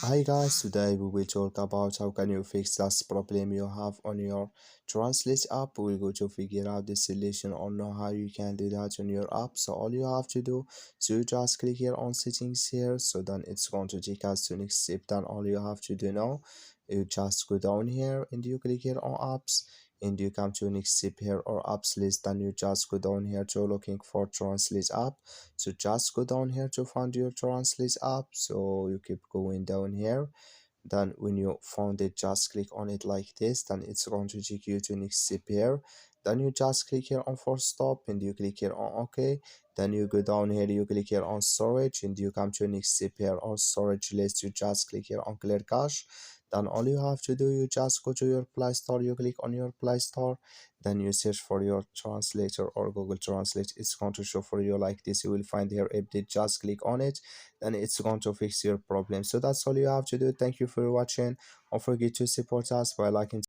Hi guys, today we will talk about how can you fix that problem you have on your Translate app. We're going to figure out the solution or know how you can do that on your app. So all you have to do is you just click here on settings here. So then it's going to take us to next step. Then all you have to do now, you just go down here and you click here on apps and you come to next step here or apps list. Then you just go down here to looking for Translate app. So just go down here to find your Translate app. So you keep going down here. Then when you found it, just click on it like this. Then it's going to take you to next step here. Then you just click here on force stop and you click here on OK. Then you go down here, you click here on storage and you come to next step here on storage list. You just click here on clear cache. Then all you have to do, you just go to your Play Store, you click on your Play Store, then you search for your translator or Google Translate. It's going to show for you like this. You will find here update, just click on it, then it's going to fix your problem. So that's all you have to do. Thank you for watching. Don't forget to support us by liking